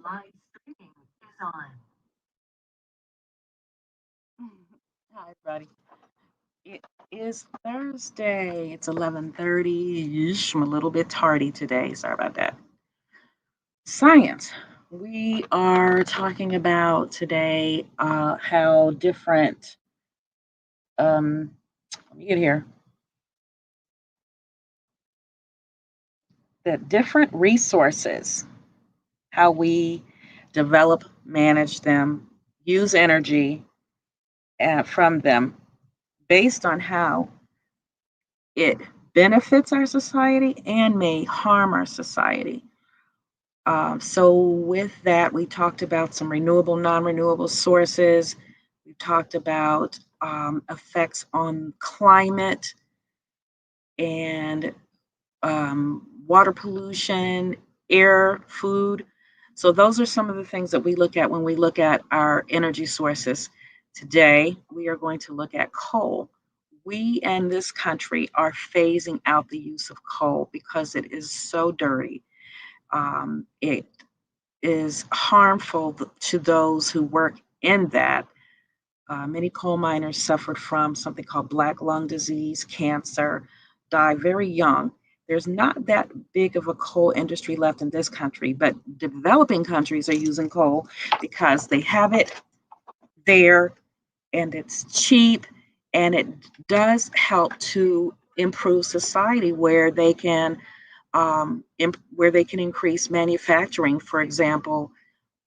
Live streaming is on. Hi, everybody. It is Thursday. It's 11:30-ish. I'm a little bit tardy today. Sorry about that. Science. We are talking about today how different, let me get here, that different resources, how we develop, manage them, use energy from them based on how it benefits our society and may harm our society. So, with that, we talked about some renewable, non renewable sources. We talked about effects on climate and water pollution, air, food. So, those are some of the things that we look at when we look at our energy sources. Today, we are going to look at coal. We and this country are phasing out the use of coal because it is so dirty. It is harmful to those who work in that. Many coal miners suffered from something called black lung disease, cancer, die very young. There's not that big of a coal industry left in this country, but developing countries are using coal because they have it there and it's cheap and it does help to improve society where they can increase manufacturing. For example,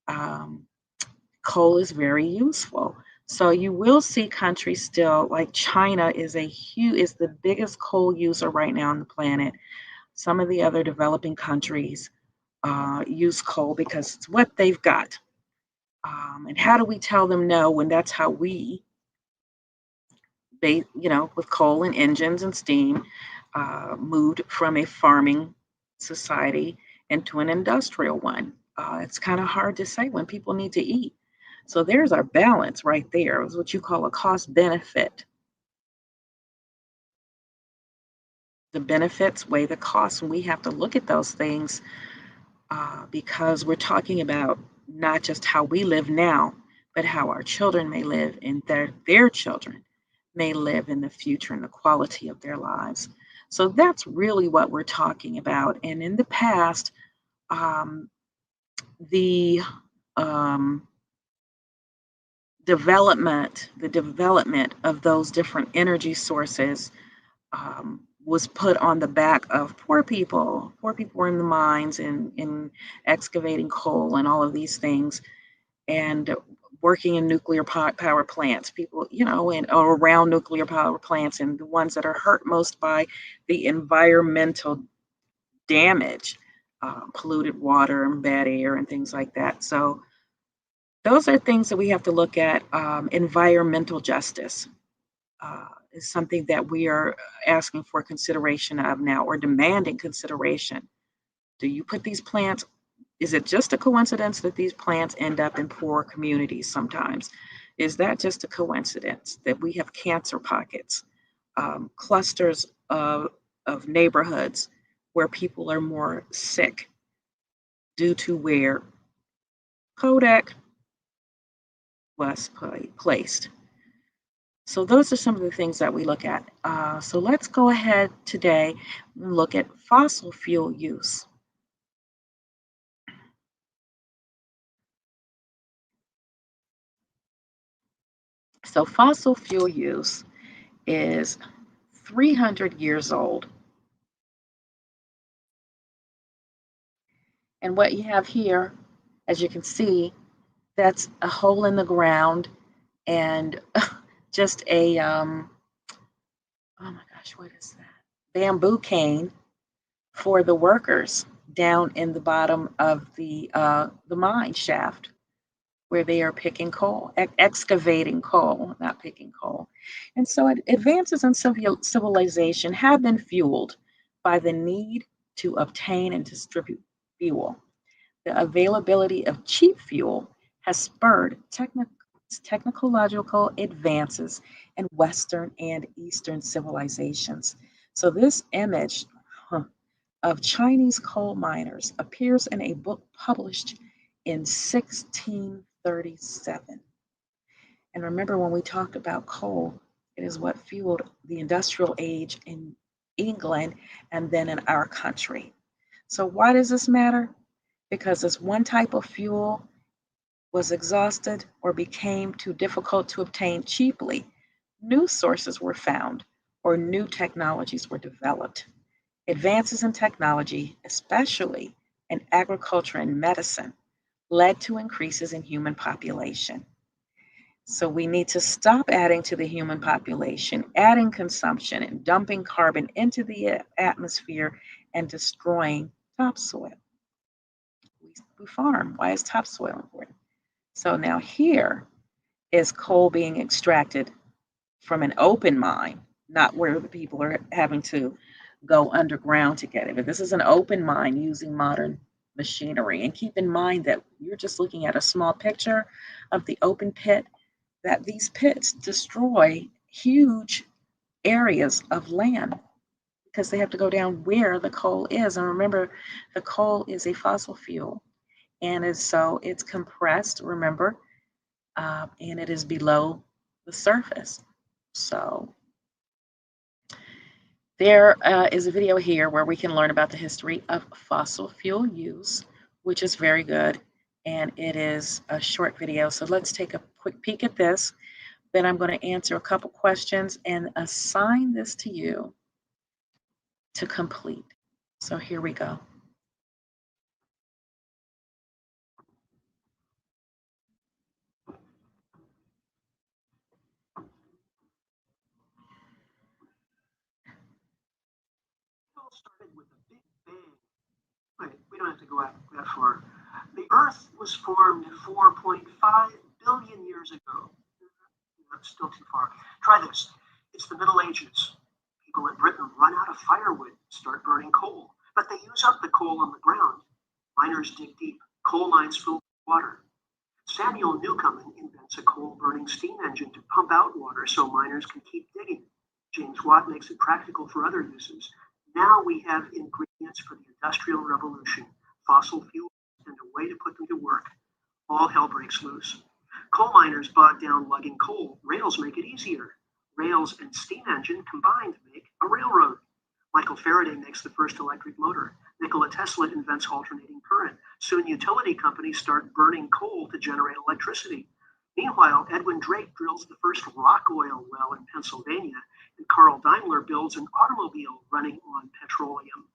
um, coal is very useful. So you will see countries still like China is the biggest coal user right now on the planet. Some of the other developing countries use coal because it's what they've got. And how do we tell them no when that's how we, with coal and engines and steam, moved from a farming society into an industrial one? It's kind of hard to say when people need to eat. So there's our balance right there. It's what you call a cost benefit. The benefits weigh the costs, and we have to look at those things because we're talking about not just how we live now, but how our children may live and their children may live in the future and the quality of their lives. So that's really what we're talking about. And in the past, um, the um, the development of those different energy sources was put on the back of poor people. Poor people were in the mines and in excavating coal and all of these things, and working in nuclear power plants. People, and or around nuclear power plants, and the ones that are hurt most by the environmental damage, polluted water and bad air and things like that. So those are things that we have to look at. Environmental justice is something that we are asking for consideration of now, or demanding consideration. Do you put these plants? Is it just a coincidence that these plants end up in poor communities sometimes? Is that just a coincidence that we have cancer pockets, clusters of neighborhoods where people are more sick due to where Kodak was placed? So those are some of the things that we look at. So let's go ahead today and look at fossil fuel use. So fossil fuel use is 300 years old. And what you have here, as you can see, that's a hole in the ground and just oh my gosh, what is that? Bamboo cane for the workers down in the bottom of the mine shaft where they are picking coal, excavating coal, not picking coal. And so advances in civilization have been fueled by the need to obtain and distribute fuel. The availability of cheap fuel has spurred technological advances in Western and Eastern civilizations. So, this image of Chinese coal miners appears in a book published in 1637. And remember, when we talked about coal, it is what fueled the industrial age in England and then in our country. So, why does this matter? Because this one type of fuel was exhausted or became too difficult to obtain cheaply, new sources were found or new technologies were developed. Advances in technology, especially in agriculture and medicine, led to increases in human population. So we need to stop adding to the human population, adding consumption, and dumping carbon into the atmosphere and destroying topsoil. We farm. Why is topsoil important? So now here is coal being extracted from an open mine, not where the people are having to go underground to get it. But this is an open mine using modern machinery. And keep in mind that you're just looking at a small picture of the open pit, that these pits destroy huge areas of land because they have to go down where the coal is. And remember, the coal is a fossil fuel. And so it's compressed, remember, and it is below the surface. So there is a video here where we can learn about the history of fossil fuel use, which is very good. And it is a short video. So let's take a quick peek at this. Then I'm going to answer a couple questions and assign this to you to complete. So here we go. Started with a big bang. Wait, we don't have to go that far. The Earth was formed 4.5 billion years ago. That's still too far. Try this. It's the Middle Ages. People in Britain run out of firewood, start burning coal, but they use up the coal on the ground. Miners dig deep. Coal mines fill with water. Samuel Newcomen invents a coal-burning steam engine to pump out water so miners can keep digging. James Watt makes it practical for other uses. Now we have ingredients for the Industrial Revolution, fossil fuels, and a way to put them to work. All hell breaks loose. Coal miners bog down lugging coal. Rails make it easier. Rails and steam engine combined make a railroad. Michael Faraday makes the first electric motor. Nikola Tesla invents alternating current. Soon utility companies start burning coal to generate electricity. Meanwhile, Edwin Drake drills the first rock oil well in Pennsylvania, and Carl Daimler builds an automobile running on petroleum.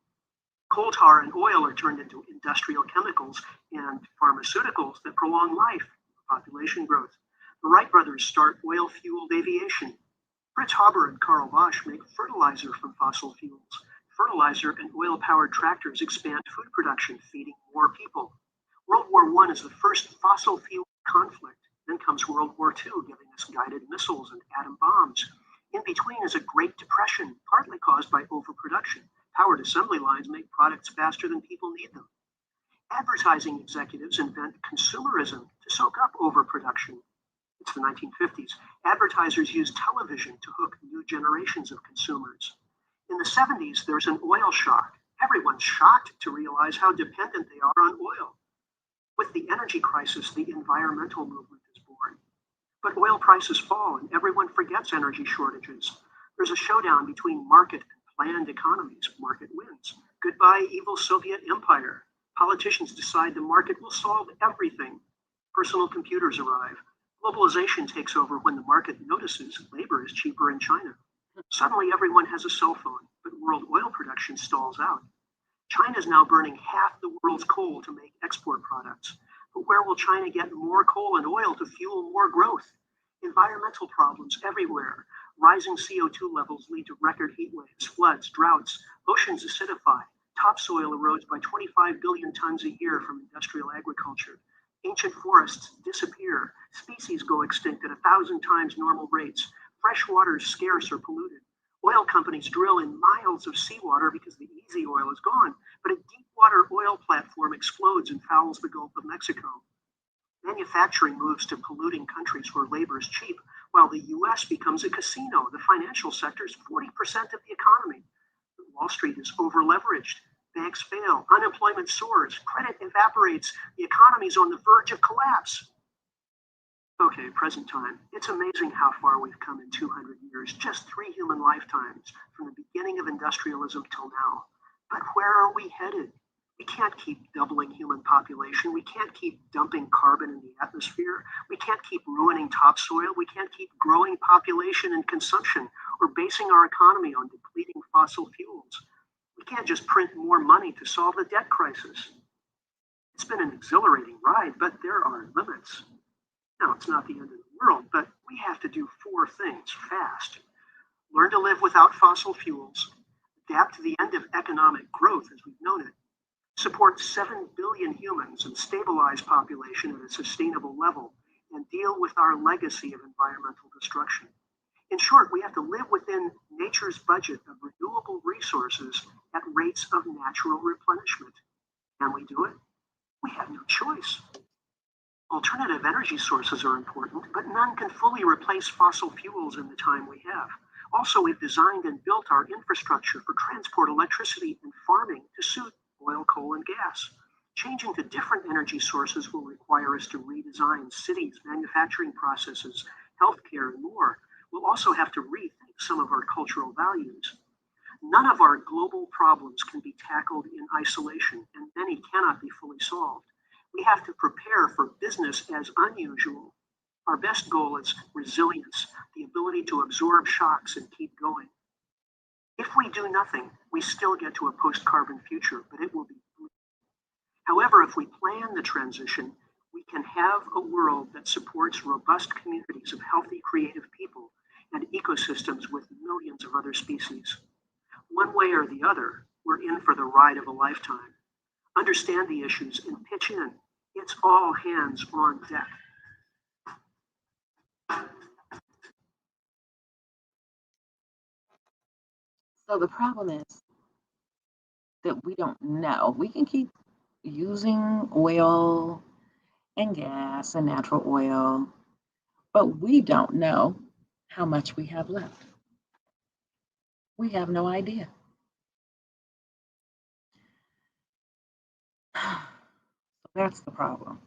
Coal tar and oil are turned into industrial chemicals and pharmaceuticals that prolong life, population growth. The Wright brothers start oil-fueled aviation. Fritz Haber and Karl Bosch make fertilizer from fossil fuels. Fertilizer and oil-powered tractors expand food production, feeding more people. World War I is the first fossil fuel conflict. Then comes World War II, giving us guided missiles and atom bombs. In between is a Great Depression, partly caused by overproduction. Powered assembly lines make products faster than people need them. Advertising executives invent consumerism to soak up overproduction. It's the 1950s. Advertisers use television to hook new generations of consumers. In the 70s, there's an oil shock. Everyone's shocked to realize how dependent they are on oil. With the energy crisis, the environmental movement is born. But oil prices fall and everyone forgets energy shortages. There's a showdown between market and planned economies. Market wins. Goodbye, evil Soviet empire. Politicians decide the market will solve everything. Personal computers arrive. Globalization takes over when the market notices labor is cheaper in China. Suddenly everyone has a cell phone, but world oil production stalls out. China is now burning half the world's coal to make export products. But where will China get more coal and oil to fuel more growth? Environmental problems everywhere. Rising CO2 levels lead to record heat waves, floods, droughts. Oceans acidify. Topsoil erodes by 25 billion tons a year from industrial agriculture. Ancient forests disappear. Species go extinct at 1,000 times normal rates. Fresh water is scarce or polluted. Oil companies drill in miles of seawater because the easy oil is gone, but a deep water oil platform explodes and fouls the Gulf of Mexico. Manufacturing moves to polluting countries where labor is cheap, while the US becomes a casino. The financial sector is 40% of the economy. Wall Street is over-leveraged. Banks fail, unemployment soars, credit evaporates, the economy's on the verge of collapse. Okay, present time. It's amazing how far we've come in 200 years, just 3 human lifetimes, from the beginning of industrialism till now. But where are we headed? We can't keep doubling human population. We can't keep dumping carbon in the atmosphere. We can't keep ruining topsoil. We can't keep growing population and consumption or basing our economy on depleting fossil fuels. We can't just print more money to solve the debt crisis. It's been an exhilarating ride, but there are limits. Now, it's not the end of the world, but we have to do 4 things fast. Learn to live without fossil fuels, adapt to the end of economic growth as we've known it, support 7 billion humans and stabilize population at a sustainable level, and deal with our legacy of environmental destruction. In short, we have to live within nature's budget of renewable resources at rates of natural replenishment. Can we do it? We have no choice. Alternative energy sources are important, but none can fully replace fossil fuels in the time we have. Also, we've designed and built our infrastructure for transport, electricity, and farming to suit oil, coal, and gas. Changing to different energy sources will require us to redesign cities, manufacturing processes, healthcare, and more. We'll also have to rethink some of our cultural values. None of our global problems can be tackled in isolation, and many cannot be fully solved. We have to prepare for business as unusual. Our best goal is resilience, the ability to absorb shocks and keep going. If we do nothing, we still get to a post-carbon future, but it will be bleak. However, if we plan the transition, we can have a world that supports robust communities of healthy, creative people and ecosystems with millions of other species. One way or the other, we're in for the ride of a lifetime. Understand the issues and pitch in. It's all hands on deck. So the problem is that we don't know. We can keep using oil and gas and natural oil, but we don't know how much we have left. We have no idea. That's the problem.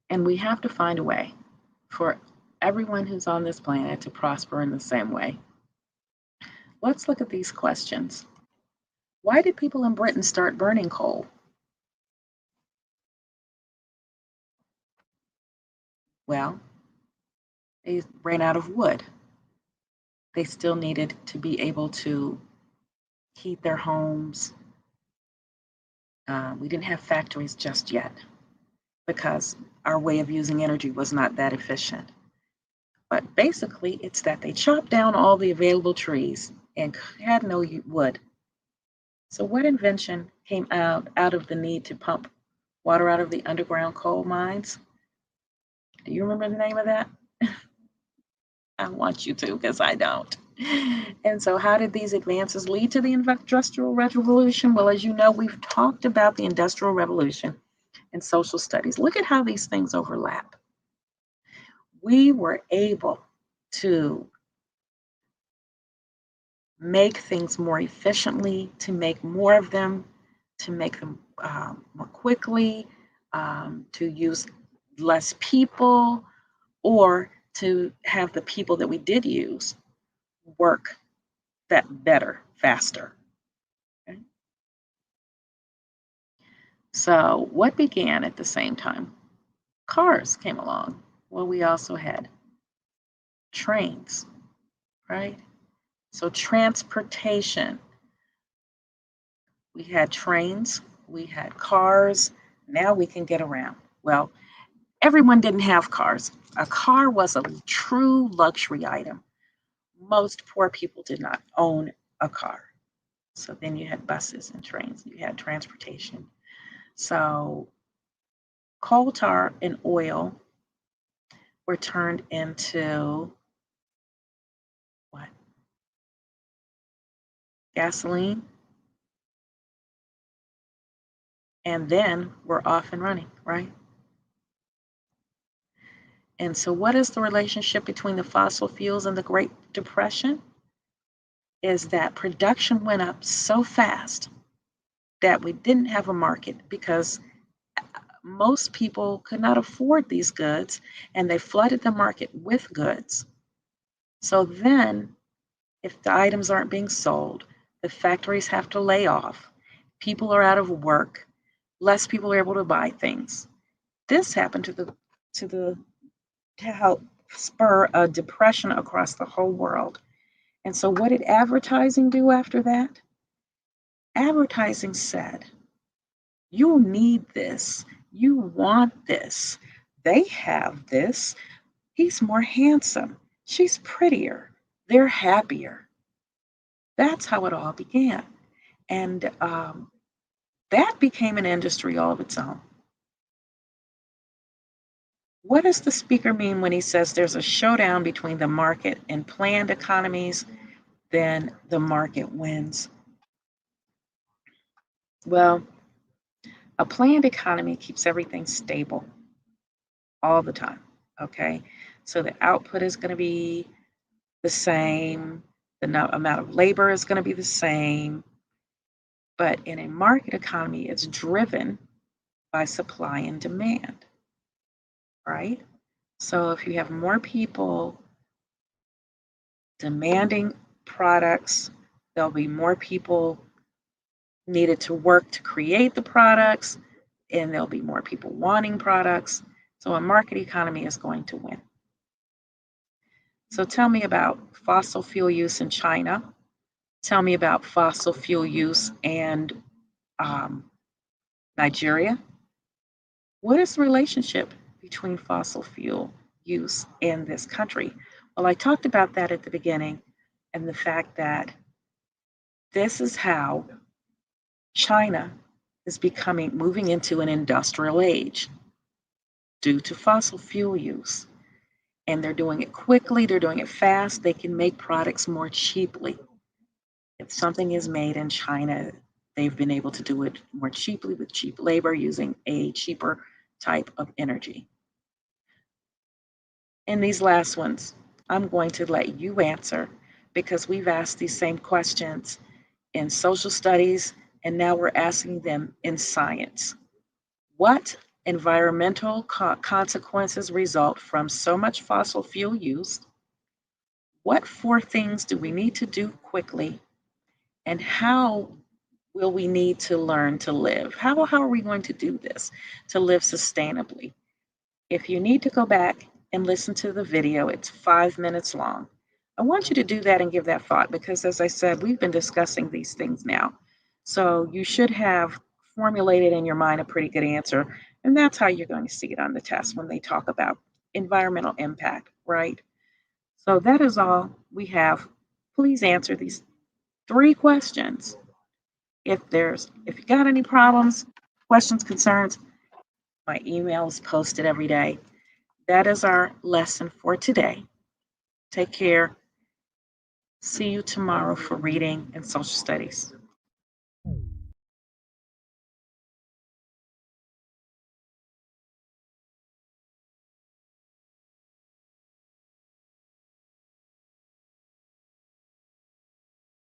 And we have to find a way for everyone who's on this planet to prosper in the same way. Let's look at these questions. Why did people in Britain start burning coal? Well, they ran out of wood. They still needed to be able to heat their homes. We didn't have factories just yet because our way of using energy was not that efficient. But basically, it's that they chopped down all the available trees and had no wood. So what invention came out of the need to pump water out of the underground coal mines? Do you remember the name of that? I want you to because I don't. And so how did these advances lead to the Industrial Revolution? Well, as you know, we've talked about the Industrial Revolution in social studies. Look at how these things overlap. We were able to make things more efficiently, to make more of them, to make them more quickly, to use less people, or to have the people that we did use work that better, faster. Okay? So what began at the same time? Cars came along. Well, we also had trains, right? So transportation. We had trains, we had cars. Now we can get around. Well, everyone didn't have cars. A car was a true luxury item. Most poor people did not own a car. So then you had buses and trains, you had transportation. So coal tar and oil were turned into what? Gasoline. And then we're off and running, right? And so what is the relationship between the fossil fuels and the Great Depression? is that production went up so fast that we didn't have a market because most people could not afford these goods and they flooded the market with goods. So then, if the items aren't being sold, the factories have to lay off, people are out of work, less people are able to buy things. This happened to the to help spur a depression across the whole world. And so what did advertising do after that? Advertising said, you need this. You want this. They have this. He's more handsome. She's prettier. They're happier. That's how it all began. And that became an industry all of its own. What does the speaker mean when he says there's a showdown between the market and planned economies? Then the market wins. Well, a planned economy keeps everything stable all the time. Okay. So the output is going to be the same, the amount of labor is going to be the same. But in a market economy, it's driven by supply and demand, right? So if you have more people demanding products, there'll be more people needed to work to create the products, and there'll be more people wanting products. So a market economy is going to win. So tell me about fossil fuel use in China. Tell me about fossil fuel use in Nigeria. What is the relationship between fossil fuel use in this country? Well, I talked about that at the beginning and the fact that this is how China is moving into an industrial age due to fossil fuel use. And they're doing it quickly, they're doing it fast, they can make products more cheaply. If something is made in China, they've been able to do it more cheaply with cheap labor using a cheaper type of energy. In these last ones, I'm going to let you answer because we've asked these same questions in social studies and now we're asking them in science. What environmental consequences result from so much fossil fuel use? What four things do we need to do quickly? And how will we need to learn to live? How are we going to do this to live sustainably? If you need to go back and listen to the video, it's 5 minutes long. I want you to do that and give that thought because, as I said, we've been discussing these things now. So you should have formulated in your mind a pretty good answer. And that's how you're going to see it on the test when they talk about environmental impact, right? So that is all we have. Please answer these 3 questions. If you got any problems, questions, concerns, my email is posted every day. That is our lesson for today. Take care. See you tomorrow for reading and social studies.